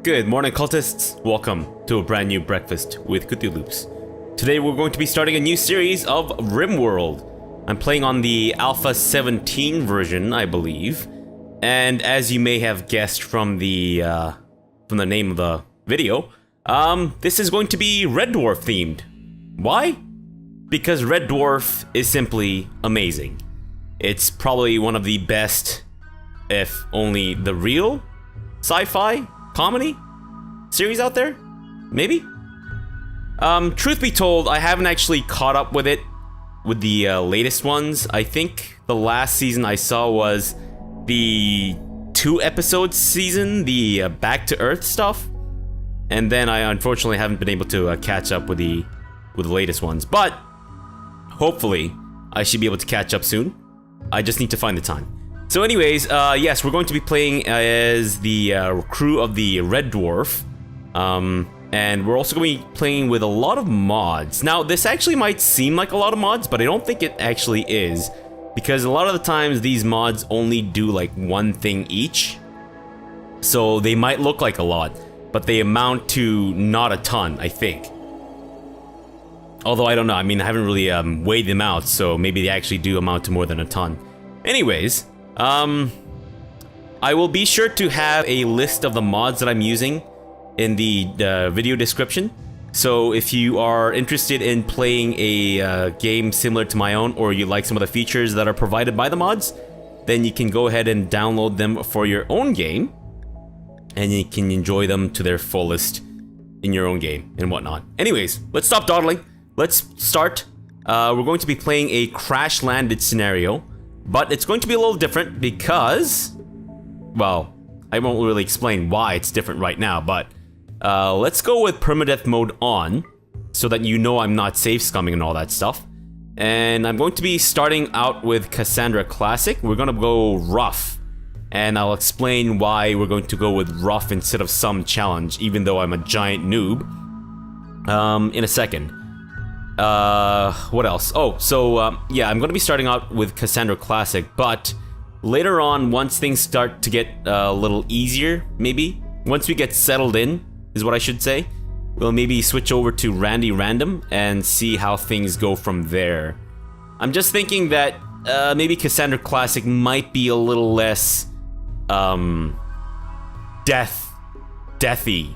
Good morning, cultists. Welcome to a brand new breakfast with Cthulhu's. Today we're going to be starting a new series of RimWorld. I'm playing on the Alpha 17 version, I believe. And as you may have guessed from the name of the video, this is going to be Red Dwarf themed. Why? Because Red Dwarf is simply amazing. It's probably one of the best, if only the real, sci-fi comedy series out there? Maybe? Truth be told, I haven't actually caught up with it with the latest ones. I think the last season I saw was the 2-episode season, the Back to Earth stuff. And then I unfortunately haven't been able to catch up with the latest ones. But hopefully I should be able to catch up soon. I just need to find the time. So anyways, yes, we're going to be playing as the crew of the Red Dwarf. And we're also going to be playing with a lot of mods. Now, this actually might seem like a lot of mods, but I don't think it actually is. Because a lot of the times, these mods only do like one thing each. So they might look like a lot, but they amount to not a ton, I think. Although, I don't know. I mean, I haven't really weighed them out, so maybe they actually do amount to more than a ton. Anyways, I will be sure to have a list of the mods that I'm using in the video description. So if you are interested in playing a game similar to my own, or you like some of the features that are provided by the mods, then you can go ahead and download them for your own game, and you can enjoy them to their fullest in your own game and whatnot. Anyways, let's stop dawdling. Let's start. We're going to be playing a crash landed scenario, but it's going to be a little different because, well, I won't really explain why it's different right now, but let's go with permadeath mode on, so that you know I'm not safe scumming and all that stuff. And I'm going to be starting out with Cassandra Classic. We're going to go rough, and I'll explain why we're going to go with rough instead of some challenge, even though I'm a giant noob, in a second. What else? Oh, so, yeah, I'm gonna be starting out with Cassandra Classic, but later on, once things start to get a little easier, maybe, once we get settled in, is what I should say, we'll maybe switch over to Randy Random and see how things go from there. I'm just thinking that, maybe Cassandra Classic might be a little less, deathy.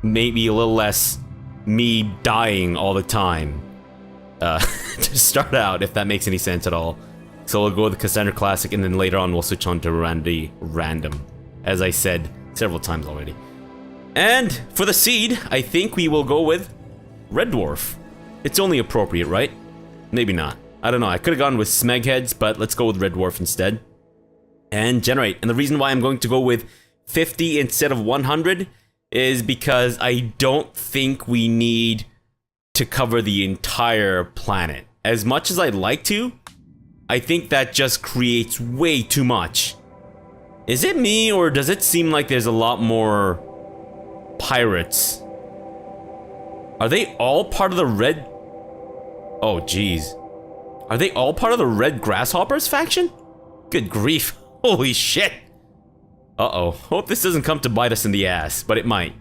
Maybe a little less me dying all the time. To start out, if that makes any sense at all. So we'll go with the Cassandra Classic, and then later on we'll switch on to Randy Random, as I said several times already. And for the seed, I think we will go with Red Dwarf. It's only appropriate, right? Maybe not. I don't know. I could have gone with Smegheads, but let's go with Red Dwarf instead. And generate. And the reason why I'm going to go with 50 instead of 100 is because I don't think we need to cover the entire planet. As much as I'd like to, I think that just creates way too much. Is it me, or does it seem like there's a lot more pirates? Are they all part of the Red... Oh, jeez. Are they all part of the Red Grasshoppers faction? Good grief. Holy shit. Uh-oh. Hope this doesn't come to bite us in the ass, but it might.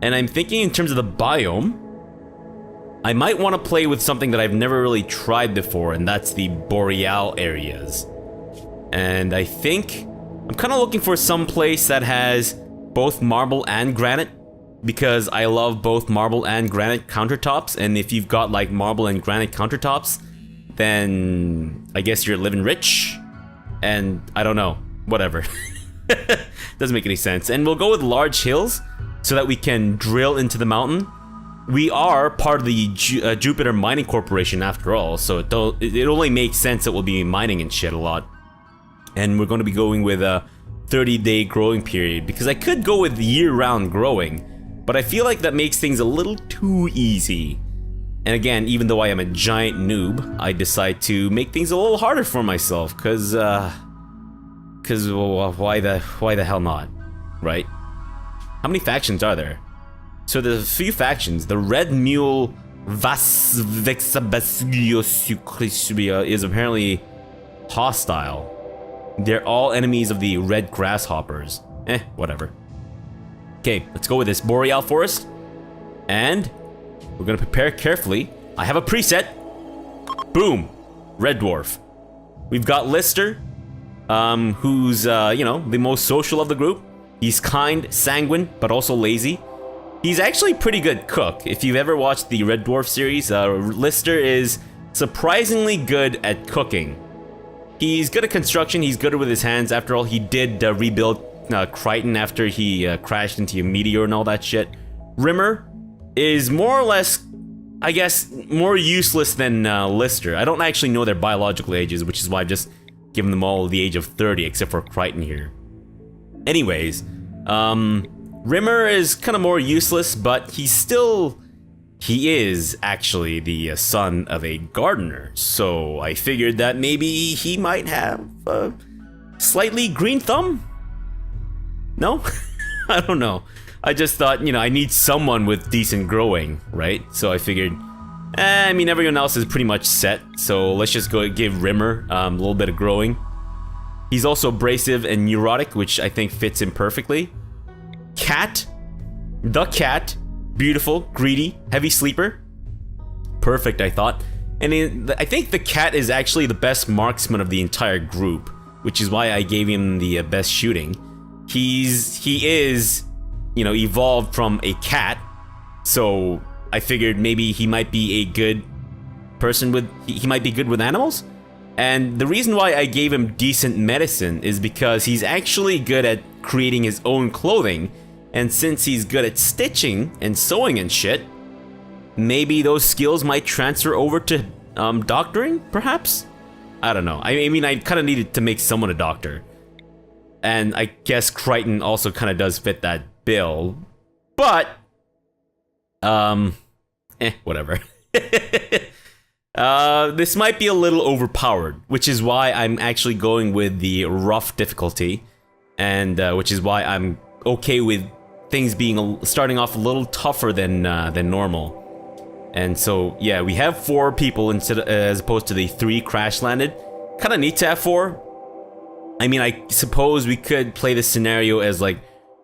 And I'm thinking in terms of the biome, I might want to play with something that I've never really tried before, and that's the boreal areas. And I think I'm kind of looking for some place that has both marble and granite, because I love both marble and granite countertops, and if you've got like marble and granite countertops, then I guess you're living rich, and I don't know, whatever. Doesn't make any sense. And we'll go with large hills so that we can drill into the mountain. We are part of the Jupiter Mining Corporation after all, so it only makes sense that we'll be mining and shit a lot. And we're going to be going with a 30-day growing period, because I could go with year-round growing, but I feel like that makes things a little too easy. And again, even though I am a giant noob, I decide to make things a little harder for myself, because well, why the hell not, right? How many factions are there? So there's a few factions. The Red Mule is apparently hostile. They're all enemies of the Red Grasshoppers. Whatever. Okay, let's go with this Boreal Forest. And we're gonna prepare carefully. I have a preset. Boom. Red Dwarf. We've got Lister, who's, you know, the most social of the group. He's kind, sanguine, but also lazy. He's actually a pretty good cook. If you've ever watched the Red Dwarf series, Lister is surprisingly good at cooking. He's good at construction, he's good with his hands. After all, he did rebuild Crichton after he crashed into a meteor and all that shit. Rimmer is more or less, I guess, more useless than Lister. I don't actually know their biological ages, which is why I've just given them all the age of 30, except for Crichton here. Anyways, Rimmer is kind of more useless, but he is actually the son of a gardener. So I figured that maybe he might have a slightly green thumb? No? I don't know. I just thought, you know, I need someone with decent growing, right? So I figured, I mean, everyone else is pretty much set, so let's just go give Rimmer a little bit of growing. He's also abrasive and neurotic, which I think fits him perfectly. Cat. The cat. Beautiful, greedy, heavy sleeper. Perfect, I thought. And I think the cat is actually the best marksman of the entire group, which is why I gave him the best shooting. He is, you know, evolved from a cat, so I figured maybe he might be a good person with, he might be good with animals. And the reason why I gave him decent medicine is because he's actually good at creating his own clothing, and since he's good at stitching and sewing and shit, maybe those skills might transfer over to doctoring, perhaps? I don't know. I mean, I kind of needed to make someone a doctor. And I guess Crichton also kind of does fit that bill. But, whatever. This might be a little overpowered, which is why I'm actually going with the rough difficulty, and which is why I'm okay with things being starting off a little tougher than normal. And so, yeah, we have 4 people instead as opposed to the 3 crash landed. Kind of need to have 4. I mean, I suppose we could play this scenario as like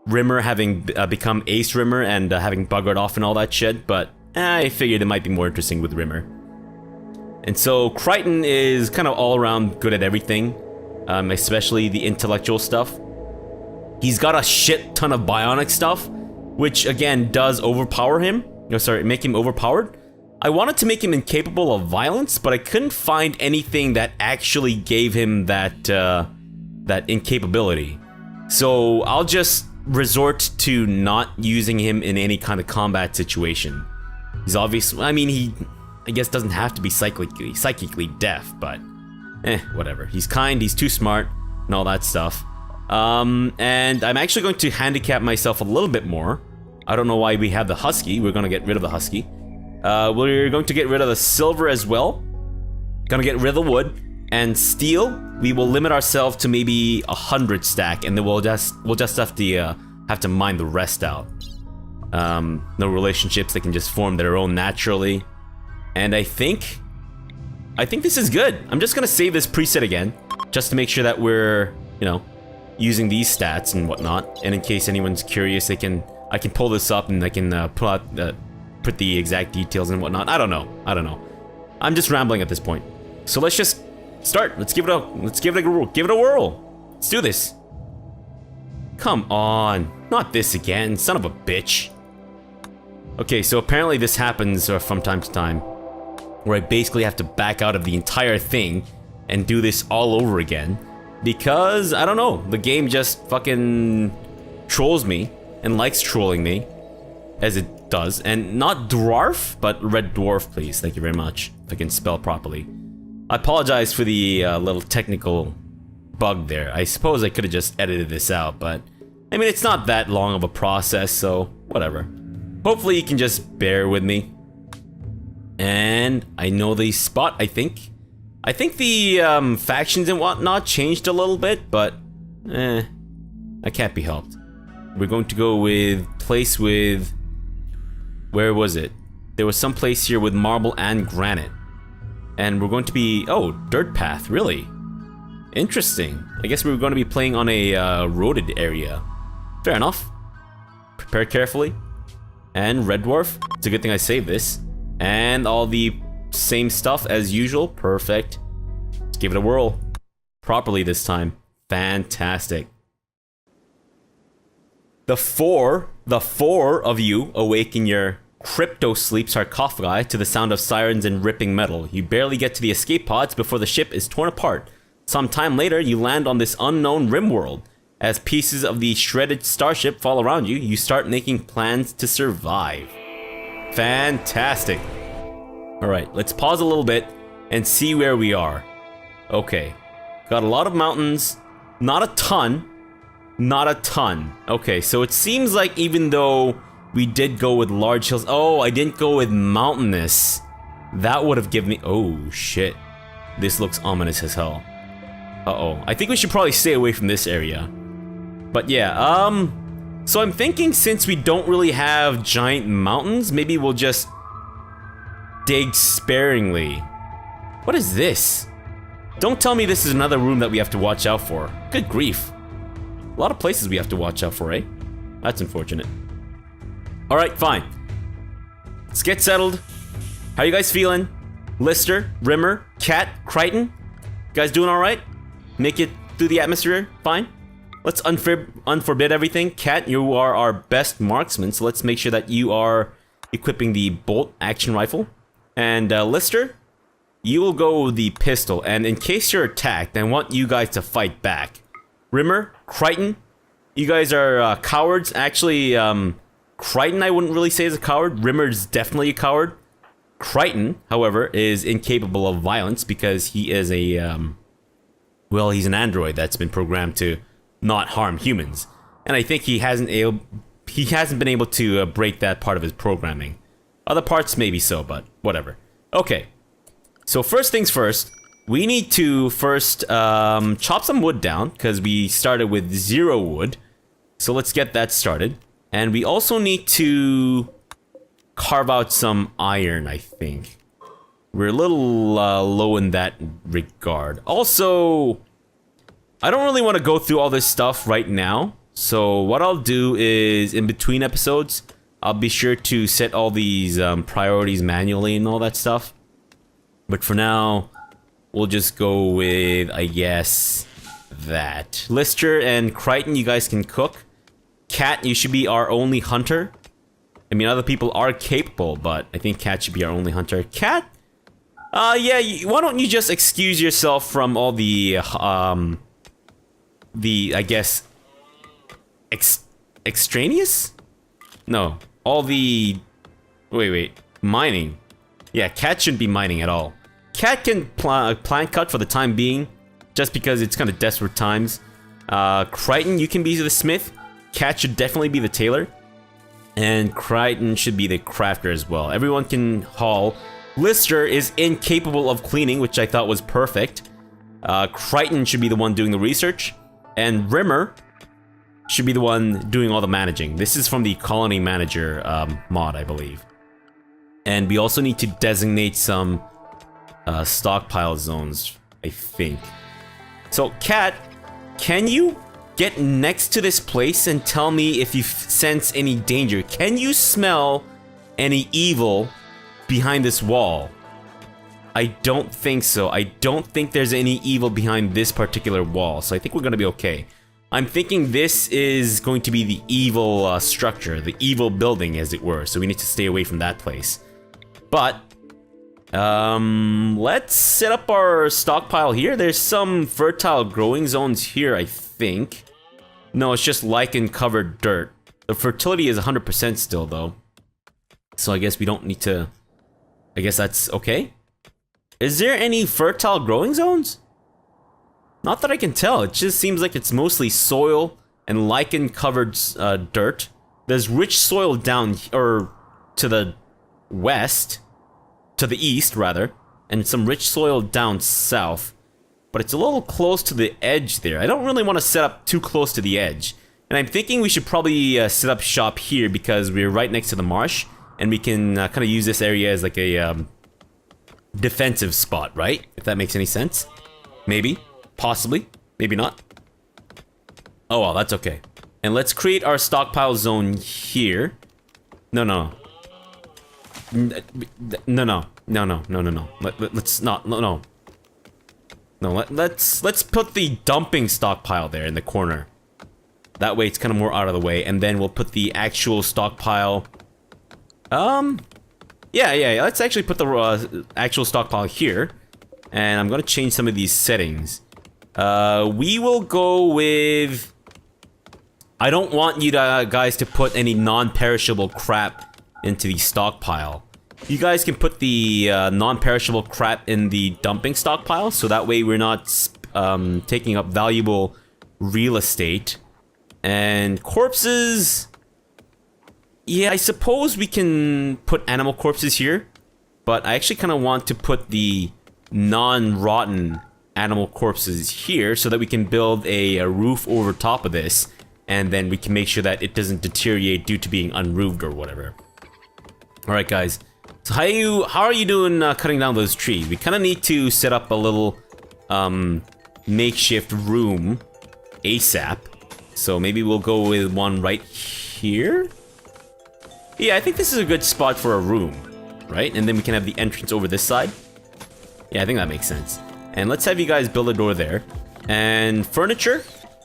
Rimmer having become Ace Rimmer and having buggered off and all that shit, but I figured it might be more interesting with Rimmer. And so Crichton is kind of all around good at everything, especially the intellectual stuff. He's got a shit ton of bionic stuff, which again does overpower him. No, sorry, make him overpowered. I wanted to make him incapable of violence, but I couldn't find anything that actually gave him that that incapability. So I'll just resort to not using him in any kind of combat situation. He's obviously, I mean, he, I guess, doesn't have to be psychically deaf, but whatever. He's kind, he's too smart, and all that stuff. And I'm actually going to handicap myself a little bit more. I don't know why we have the Husky. We're gonna get rid of the Husky. We're going to get rid of the silver as well. Gonna get rid of the wood. And steel, we will limit ourselves to maybe 100 stack, and then we'll just have to mine the rest out. No relationships, they can just form their own naturally. And I think this is good. I'm just gonna save this preset again, just to make sure that we're, you know, using these stats and whatnot. And in case anyone's curious, I can pull this up and I can put the exact details and whatnot. I don't know. I'm just rambling at this point. So let's just start. Let's give it a whirl. Let's do this. Come on, not this again, son of a bitch. Okay, so apparently this happens from time to time, where I basically have to back out of the entire thing and do this all over again, because, I don't know, the game just fucking trolls me and likes trolling me, as it does. And not Dwarf, but Red Dwarf, please. Thank you very much, if I can spell properly. I apologize for the little technical bug there. I suppose I could have just edited this out, but I mean, it's not that long of a process, so whatever. Hopefully you can just bear with me. And I know the spot, I think. I think the factions and whatnot changed a little bit, but I can't be helped. We're going to go with place with, where was it? There was some place here with marble and granite. And we're going to be, oh, dirt path, really? Interesting. I guess we were going to be playing on a roaded area. Fair enough. Prepare carefully. And Red Dwarf. It's a good thing I saved this. And all the same stuff as usual. Perfect. Let's give it a whirl. Properly this time. Fantastic. The four of you awake in your crypto sleep sarcophagi to the sound of sirens and ripping metal. You barely get to the escape pods before the ship is torn apart. Some time later, you land on this unknown RimWorld. As pieces of the shredded starship fall around you, you start making plans to survive. Fantastic. Alright, let's pause a little bit and see where we are. Okay. Got a lot of mountains. Not a ton. Not a ton. Okay, so it seems like even though we did go with large hills... Oh, I didn't go with mountainous. That would have given me... Oh, shit. This looks ominous as hell. Uh-oh. I think we should probably stay away from this area. But yeah, so I'm thinking since we don't really have giant mountains, maybe we'll just dig sparingly. What is this? Don't tell me this is another room that we have to watch out for. Good grief. A lot of places we have to watch out for, eh? That's unfortunate. Alright, fine. Let's get settled. How you guys feeling? Lister, Rimmer, Cat, Crichton? You guys doing alright? Make it through the atmosphere? Fine? Let's unforbid everything. Cat, you are our best marksman, so let's make sure that you are equipping the bolt action rifle. And Lister, you will go with the pistol. And in case you're attacked, I want you guys to fight back. Rimmer, Crichton, you guys are cowards. Actually, Crichton I wouldn't really say is a coward. Rimmer's definitely a coward. Crichton, however, is incapable of violence because he is a, well, he's an android that's been programmed to not harm humans. And I think he hasn't been able to break that part of his programming. Other parts maybe so, but whatever. Okay. So first things first, we need to first chop some wood down because we started with 0 wood. So let's get that started. And we also need to carve out some iron, I think. We're a little low in that regard. Also, I don't really want to go through all this stuff right now. So what I'll do is, in between episodes, I'll be sure to set all these priorities manually and all that stuff. But for now, we'll just go with, I guess, that. Lister and Crichton, you guys can cook. Cat, you should be our only hunter. I mean, other people are capable, but I think Cat should be our only hunter. Cat? Yeah, why don't you just excuse yourself from all the, I guess, extraneous? No, all the, wait, mining. Yeah, Cat shouldn't be mining at all. Cat can plant cut for the time being, just because it's kind of desperate times. Crichton, you can be the smith. Cat should definitely be the tailor. And Crichton should be the crafter as well. Everyone can haul. Lister is incapable of cleaning, which I thought was perfect. Crichton should be the one doing the research. And Rimmer should be the one doing all the managing. This is from the Colony Manager mod, I believe. And we also need to designate some stockpile zones, I think. So, Cat, can you get next to this place and tell me if you sense any danger? Can you smell any evil behind this wall? I don't think so. I don't think there's any evil behind this particular wall, so I think we're gonna be okay. I'm thinking this is going to be the evil structure, the evil building, as it were, so we need to stay away from that place. But, let's set up our stockpile here. There's some fertile growing zones here, I think. No, it's just lichen-covered dirt. The fertility is 100% still, though. So I guess we don't need to... I guess that's okay? Is there any fertile growing zones? Not that I can tell. It just seems like it's mostly soil and lichen-covered dirt. There's rich soil down... or to the west. To the east, rather. And some rich soil down south. But it's a little close to the edge there. I don't really want to set up too close to the edge. And I'm thinking we should probably set up shop here because we're right next to the marsh. And we can kind of use this area as like a defensive spot, right? If that makes any sense. Maybe. Possibly. Maybe not. Oh well, that's okay. And let's create our stockpile zone here. No, no. No, no. No, no, no, no, no. Let's not, no. No, let's put the dumping stockpile there in the corner. That way it's kind of more out of the way. And then we'll put the actual stockpile... Yeah, let's actually put the actual stockpile here. And I'm gonna change some of these settings. We will go with... I don't want you guys to put any non-perishable crap into the stockpile. You guys can put the non-perishable crap in the dumping stockpile, so that way we're not taking up valuable real estate. And corpses... Yeah, I suppose we can put animal corpses here, but I actually kind of want to put the non-rotten animal corpses here so that we can build a roof over top of this, and then we can make sure that it doesn't deteriorate due to being unroofed or whatever. Alright guys, so how are you doing cutting down those trees? We kind of need to set up a little makeshift room ASAP, so maybe we'll go with one right here? Yeah, I think this is a good spot for a room, right? And then we can have the entrance over this side. Yeah, I think that makes sense. And let's have you guys build a door there. And furniture,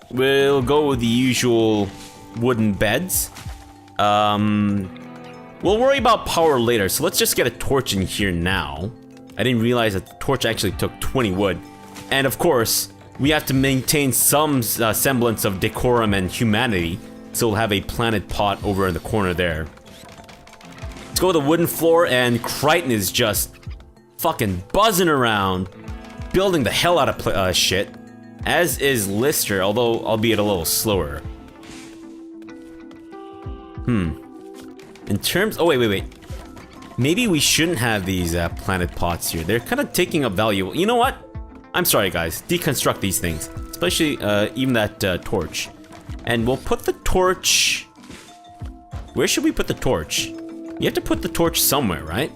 we'll go with the usual wooden beds. We'll worry about power later, so let's just get a torch in here now. I didn't realize that the torch actually took 20 wood. And of course, we have to maintain some semblance of decorum and humanity, so we'll have a planted pot over in the corner there. Let's go with the wooden floor, and Crichton is just fucking buzzing around, building the hell out of shit. As is Lister, although albeit a little slower. In terms... Oh, wait. Maybe we shouldn't have these planted pots here. They're kind of taking up value. You know what? I'm sorry, guys. Deconstruct these things. Especially even that torch. And we'll put the torch... Where should we put the torch? You have to put the torch somewhere, right?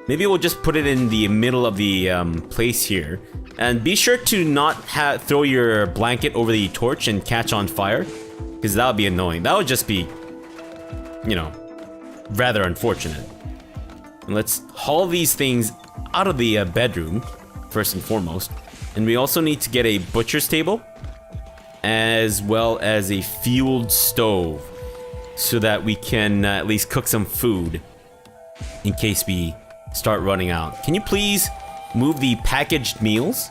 Maybe we'll just put it in the middle of the place here. And be sure to not throw your blanket over the torch and catch on fire, because that would be annoying. That would just be, you know, rather unfortunate. And let's haul these things out of the bedroom, first and foremost. And we also need to get a butcher's table, as well as a fueled stove, so that we can at least cook some food in case we start running out. Can you please move the packaged meals?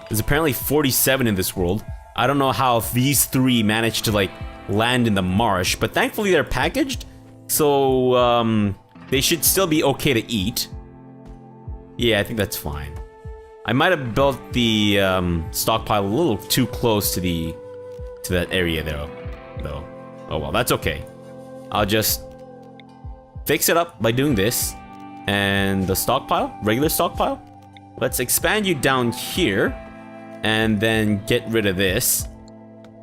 There's apparently 47 in this world. I don't know how these three managed to like land in the marsh, but thankfully they're packaged, so they should still be okay to eat. Yeah, I think that's fine. I might have built the stockpile a little too close to that area though. Oh well, that's okay. I'll just fix it up by doing this. And the stockpile, regular stockpile. Let's expand you down here, and then get rid of this.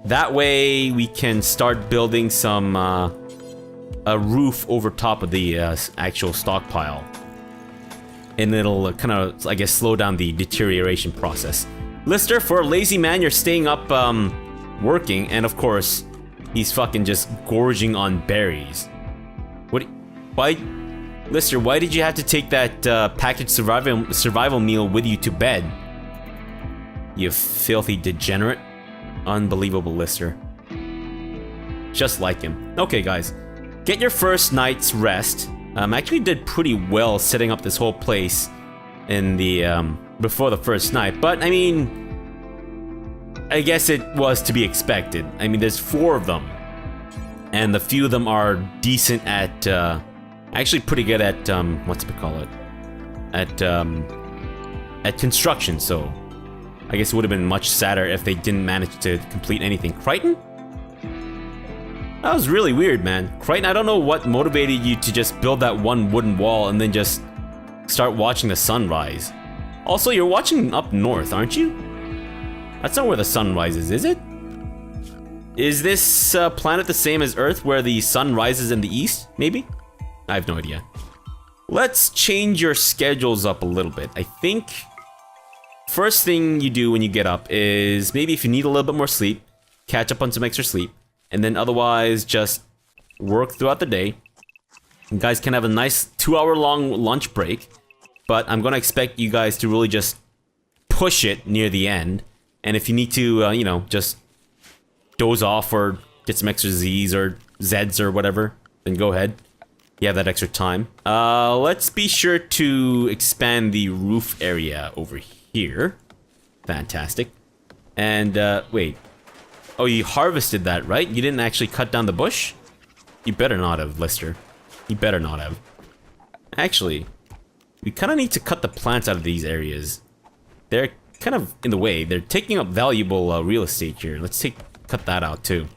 That way we can start building some a roof over top of the actual stockpile, and it'll kind of, I guess, slow down the deterioration process. Lister, for a lazy man, you're staying up working, and of course he's fucking just gorging on berries. Why? Lister, why did you have to take that packaged survival meal with you to bed? You filthy degenerate. Unbelievable, Lister. Just like him. Okay, guys. Get your first night's rest. Actually did pretty well setting up this whole place in the, before the first night. But, I mean, I guess it was to be expected. I mean, there's 4 of them. And the few of them are decent at, actually pretty good at, whatchamacallit? At construction, so I guess it would have been much sadder if they didn't manage to complete anything. Crichton? That was really weird, man. Crichton, I don't know what motivated you to just build that one wooden wall and then just start watching the sunrise. Also, you're watching up north, aren't you? That's not where the sun rises, is it? Is this planet the same as Earth, where the sun rises in the east, maybe? I have no idea. Let's change your schedules up a little bit. I think first thing you do when you get up is, maybe if you need a little bit more sleep, catch up on some extra sleep. and then otherwise just work throughout the day. You guys can have a nice 2-hour-long lunch break, but I'm gonna expect you guys to really just push it near the end. And if you need to, you know, just doze off or get some extra Z's or Z's or whatever, then go ahead. You have that extra time. Let's be sure to expand the roof area over here. Fantastic. And, wait. Oh, you harvested that, right? You didn't actually cut down the bush? You better not have, Lister. You better not have. Actually, we kind of need to cut the plants out of these areas. They're kind of in the way. They're taking up valuable real estate here. Let's cut that out too.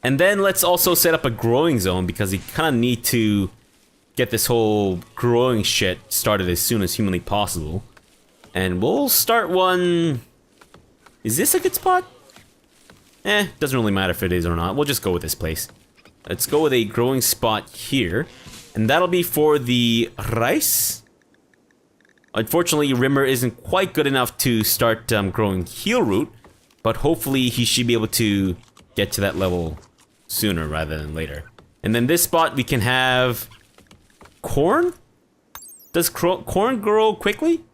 And then let's also set up a growing zone because we kind of need to get this whole growing shit started as soon as humanly possible. And we'll start one... Is this a good spot? Doesn't really matter if it is or not. We'll just go with this place. Let's go with a growing spot here. And that'll be for the rice. Unfortunately, Rimmer isn't quite good enough to start growing heel root. But hopefully he should be able to get to that level sooner rather than later. And then this spot we can have... corn? Does corn grow quickly?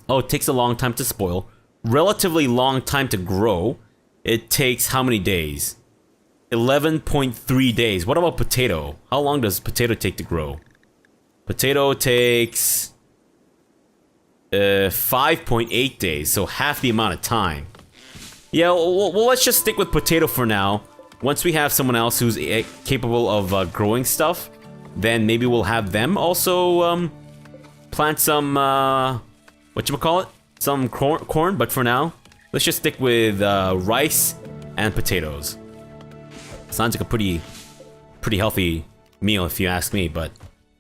Oh, it takes a long time to spoil. Relatively long time to grow. It takes how many days? 11.3 days. What about potato? How long does potato take to grow? Potato takes 5.8 days, so half the amount of time. Yeah, well, let's just stick with potato for now. Once we have someone else who's capable of growing stuff, then maybe we'll have them also plant some whatchamacallit? Some corn, but for now, let's just stick with rice and potatoes. Sounds like a pretty healthy meal if you ask me, but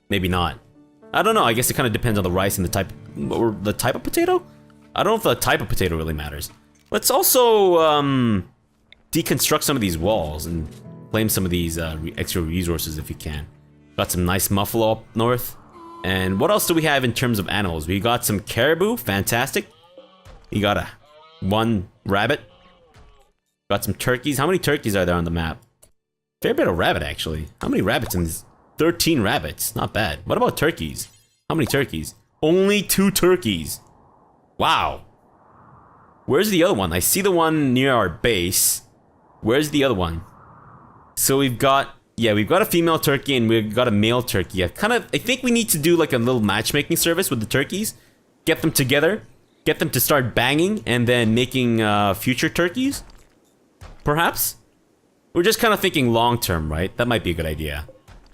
maybe not. I don't know, I guess it kind of depends on the rice and the type of potato? I don't know if the type of potato really matters. Let's also deconstruct some of these walls and claim some of these extra resources if you can. Got some nice muffalo up north. And what else do we have in terms of animals? We got some caribou, fantastic. We got one rabbit. Got some turkeys. How many turkeys are there on the map? Fair bit of rabbit, actually. How many rabbits in this? 13 rabbits. Not bad. What about turkeys? How many turkeys? Only 2 turkeys. Wow. Where's the other one? I see the one near our base. Where's the other one? So we've got... Yeah, we've got a female turkey and we've got a male turkey. I think we need to do like a little matchmaking service with the turkeys. Get them together. Get them to start banging and then making future turkeys. Perhaps? We're just kind of thinking long term, right? That might be a good idea.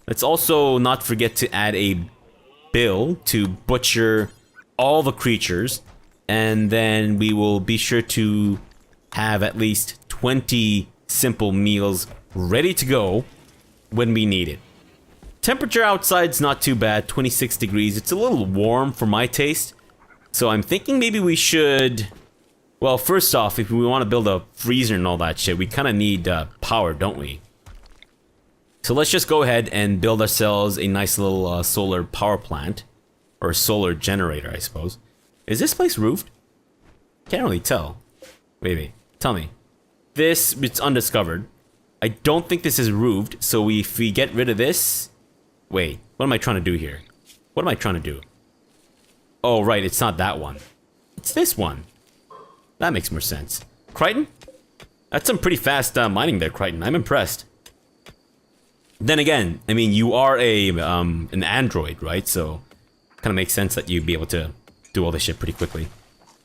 Let's also not forget to add a bill to butcher all the creatures. And then we will be sure to have at least 20 simple meals ready to go when we need it. Temperature outside's not too bad, 26 degrees. It's a little warm for my taste. So I'm thinking maybe we should... Well, first off, if we want to build a freezer and all that shit, we kind of need power, don't we? So let's just go ahead and build ourselves a nice little solar power plant. Or solar generator, I suppose. Is this place roofed? Can't really tell. Wait, tell me. It's undiscovered. I don't think this is roofed, so if we get rid of this... Wait, what am I trying to do here? What am I trying to do? Oh, right, it's not that one. It's this one. That makes more sense. Crichton? That's some pretty fast mining there, Crichton. I'm impressed. Then again, I mean, you are an android, right? So, kind of makes sense that you'd be able to do all this shit pretty quickly.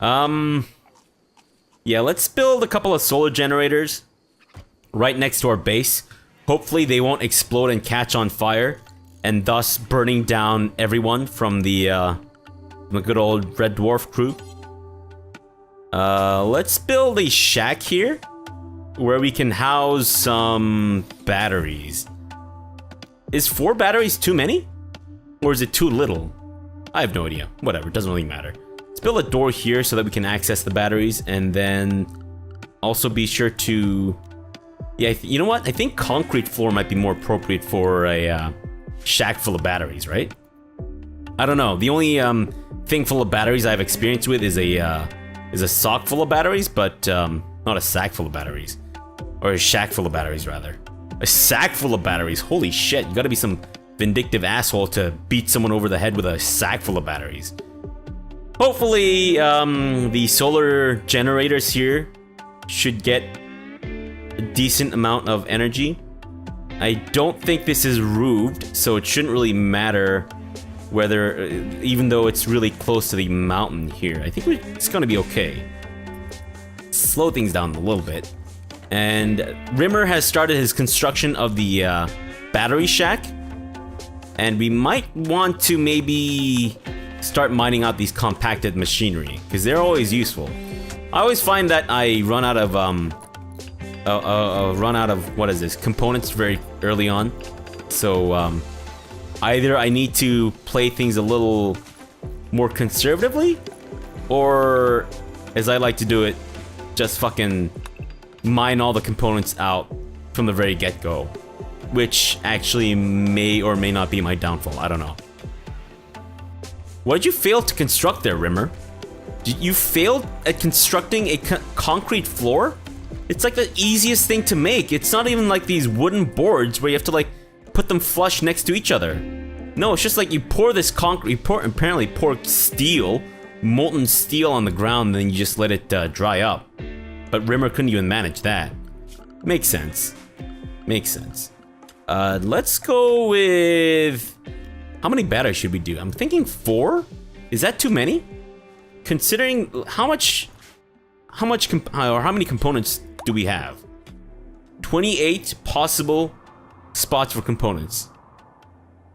Yeah, let's build a couple of solar generators right next to our base. Hopefully they won't explode and catch on fire, and thus burning down everyone from the good old Red Dwarf crew. Let's build a shack here, where we can house some batteries. Is 4 batteries too many? Or is it too little? I have no idea. Whatever, it doesn't really matter. Let's build a door here so that we can access the batteries, and then also be sure to... Yeah, you know what? I think concrete floor might be more appropriate for a shack full of batteries, right? I don't know. The only thing full of batteries I've experience with is a sock full of batteries, but not a sack full of batteries. Or a shack full of batteries, rather. A sack full of batteries. Holy shit, you gotta be some vindictive asshole to beat someone over the head with a sack full of batteries. Hopefully, the solar generators here should get a decent amount of energy. I don't think this is roofed, so it shouldn't really matter whether, even though it's really close to the mountain here. I think it's gonna be okay. Slow things down a little bit. And Rimmer has started his construction of the battery shack. And we might want to maybe start mining out these compacted machinery, because they're always useful. I always find that I run out of what is this, components very early on. So either I need to play things a little more conservatively, or as I like to do it, just fucking mine all the components out from the very get-go, which actually may or may not be my downfall. I don't know. What did you fail to construct there, Rimmer? You failed at constructing a concrete floor? It's like the easiest thing to make. It's not even like these wooden boards where you have to like put them flush next to each other. No, it's just like you pour this concrete, apparently pour steel, molten steel on the ground, and then you just let it dry up. But Rimmer couldn't even manage that. Makes sense. Makes sense. Let's go with... How many batteries should we do? I'm thinking 4? Is that too many? Considering how many components do we have? 28 possible spots for components.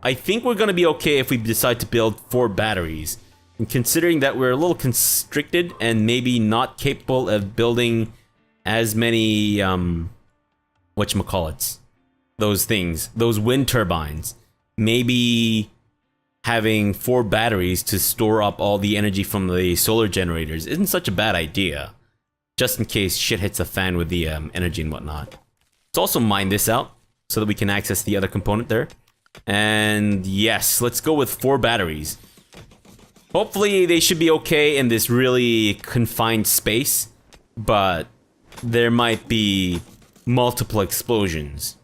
I think we're gonna be okay if we decide to build 4 batteries. And considering that we're a little constricted and maybe not capable of building as many, whatchamacallits, those things, those wind turbines, maybe having 4 batteries to store up all the energy from the solar generators isn't such a bad idea. Just in case shit hits the fan with the energy and whatnot. Let's also mine this out so that we can access the other component there. And yes, let's go with 4 batteries. Hopefully they should be okay in this really confined space, but there might be multiple explosions.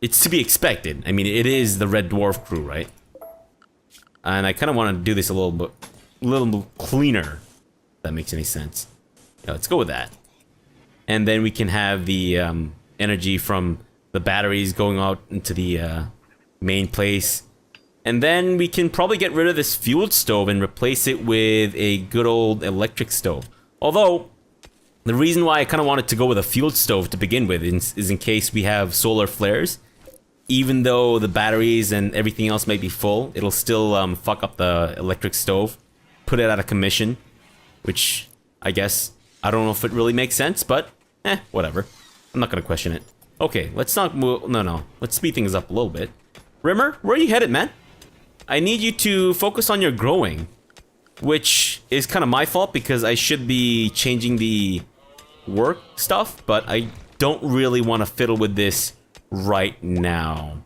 It's to be expected. I mean, it is the Red Dwarf crew, right? And I kind of want to do this a little bit cleaner, if that makes any sense. Yeah, let's go with that. And then we can have the energy from the batteries going out into the main place. And then we can probably get rid of this fuel stove and replace it with a good old electric stove. Although, the reason why I kind of wanted to go with a fuel stove to begin with is in case we have solar flares. Even though the batteries and everything else may be full, it'll still fuck up the electric stove, put it out of commission, which I guess, I don't know if it really makes sense, but whatever. I'm not gonna question it. Okay, let's not move, no, let's speed things up a little bit. Rimmer, where are you headed, man? I need you to focus on your growing, which is kind of my fault because I should be changing the work stuff, but I don't really want to fiddle with this right now.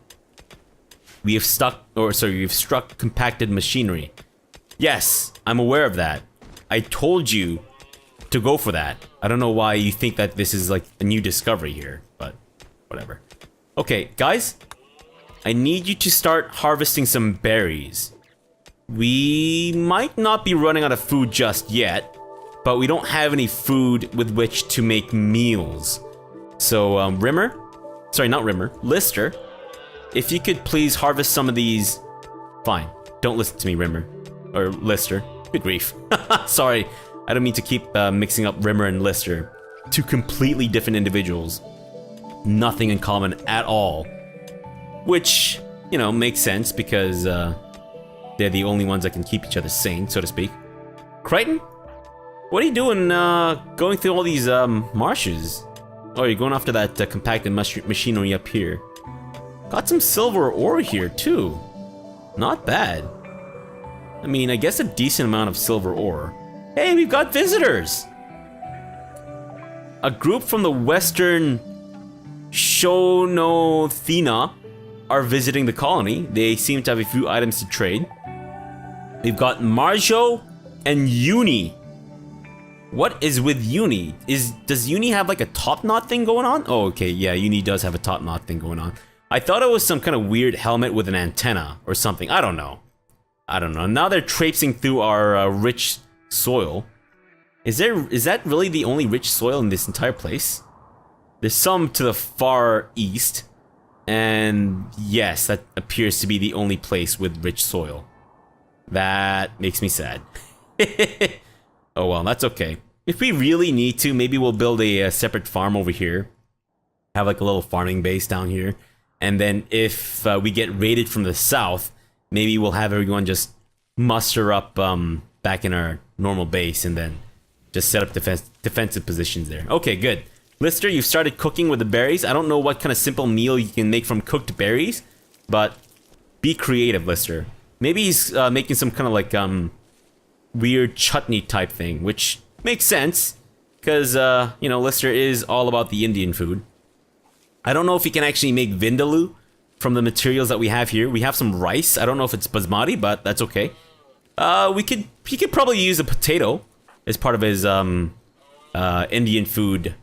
You've struck compacted machinery. Yes, I'm aware of that. I told you to go for that. I don't know why you think that this is like a new discovery here, but whatever. Okay, guys, I need you to start harvesting some berries. We might not be running out of food just yet, but we don't have any food with which to make meals. So, Rimmer? Sorry, not Rimmer. Lister, if you could please harvest some of these... Fine. Don't listen to me, Rimmer. Or Lister. Good grief. Sorry. I don't mean to keep mixing up Rimmer and Lister. 2 completely different individuals. Nothing in common at all. Which, you know, makes sense because they're the only ones that can keep each other sane, so to speak. Crichton? What are you doing going through all these marshes? Oh, you're going after that compacted machinery up here. Got some silver ore here, too. Not bad. I mean, I guess a decent amount of silver ore. Hey, we've got visitors! A group from the western Shonothina are visiting the colony. They seem to have a few items to trade. We've got Marjo and Uni. What is with Uni? Does Uni have like a top knot thing going on? Oh, okay, yeah, Uni does have a top knot thing going on. I thought it was some kind of weird helmet with an antenna or something. I don't know. Now they're traipsing through our rich soil. Is that really the only rich soil in this entire place? There's some to the far east. And yes, that appears to be the only place with rich soil. That makes me sad. Oh well, that's okay. If we really need to, maybe we'll build a separate farm over here. Have like a little farming base down here. And then if we get raided from the south, maybe we'll have everyone just muster up back in our normal base and then just set up defensive positions there. Okay, good. Lister, you've started cooking with the berries. I don't know what kind of simple meal you can make from cooked berries, but be creative, Lister. Maybe he's making some kind of like weird chutney type thing, which makes sense because you know, Lister is all about the Indian food. I don't know if he can actually make vindaloo from the materials that we have here. We have some rice. I don't know if it's basmati, but that's okay. He could probably use a potato as part of his Indian food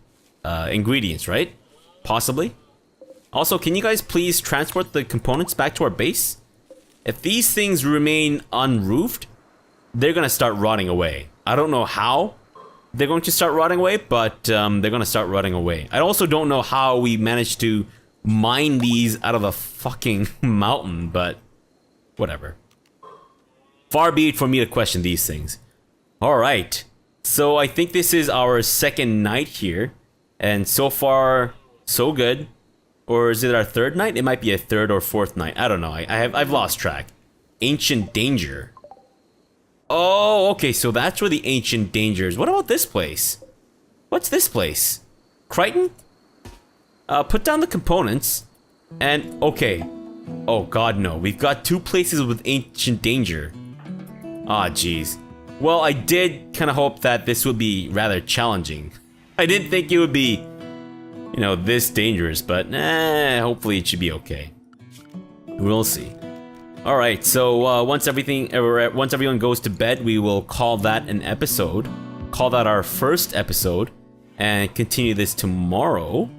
ingredients, right? Possibly. Also, can you guys please transport the components back to our base? If these things remain unroofed, they're gonna start rotting away. I don't know how they're going to start rotting away, but they're gonna start rotting away. I also don't know how we managed to mine these out of a fucking mountain, but whatever. Far be it for me to question these things. Alright, so I think this is our second night here. And so far, so good. Or is it our third night? It might be a third or fourth night. I don't know. I've lost track. Ancient Danger. Oh, okay. So that's where the Ancient Danger is. What about this place? What's this place? Crichton? Put down the components. And, okay. Oh, God, no. We've got two places with Ancient Danger. Ah, jeez. Well, I did kind of hope that this would be rather challenging. I didn't think it would be, you know, this dangerous, but hopefully it should be okay. We'll see. All right, so once everyone goes to bed, we will call that an episode. Call that our first episode, and continue this tomorrow.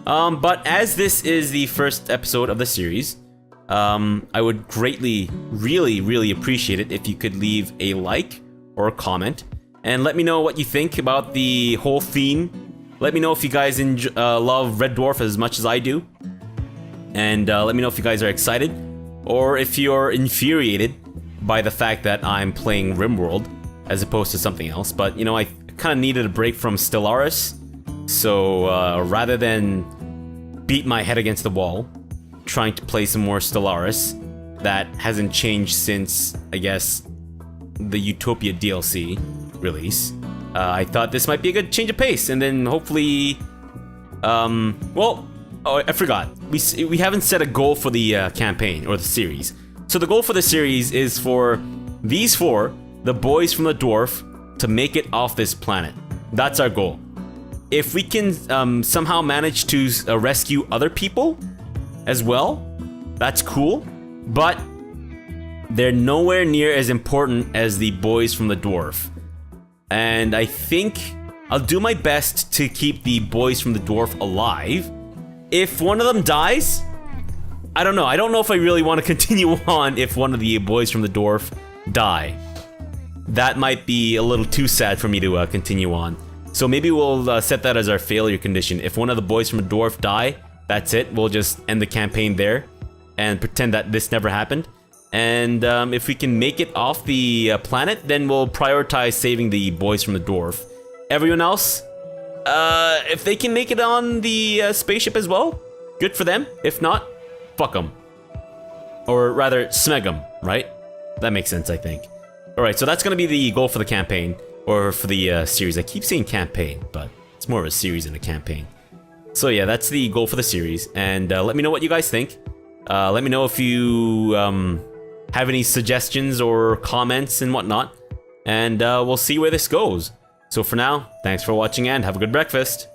But as this is the first episode of the series, I would greatly, really appreciate it if you could leave a like or a comment. And let me know what you think about the whole theme. Let me know if you guys love Red Dwarf as much as I do. And let me know if you guys are excited. Or if you're infuriated by the fact that I'm playing RimWorld as opposed to something else. But, you know, I kind of needed a break from Stellaris. So rather than beat my head against the wall, trying to play some more Stellaris that hasn't changed since, I guess, the Utopia DLC release. I thought this might be a good change of pace, and then hopefully, well, oh, I forgot. We haven't set a goal for the campaign or the series. So the goal for the series is for these four, the boys from the dwarf, to make it off this planet. That's our goal. If we can somehow manage to rescue other people as well, that's cool. But they're nowhere near as important as the boys from the dwarf. And I think I'll do my best to keep the boys from the dwarf alive. If one of them dies, I don't know. I don't know if I really want to continue on if one of the boys from the dwarf die. That might be a little too sad for me to continue on. So maybe we'll set that as our failure condition. If one of the boys from the dwarf die, that's it. We'll just end the campaign there and pretend that this never happened. And if we can make it off the planet, then we'll prioritize saving the boys from the dwarf. Everyone else, if they can make it on the spaceship as well, good for them. If not, fuck them. Or rather, smeg them, right? That makes sense, I think. Alright, so that's going to be the goal for the campaign. Or for the series. I keep saying campaign, but it's more of a series than a campaign. So yeah, that's the goal for the series. And let me know what you guys think. Let me know if you have any suggestions or comments and whatnot. And we'll see where this goes. So for now, thanks for watching and have a good breakfast.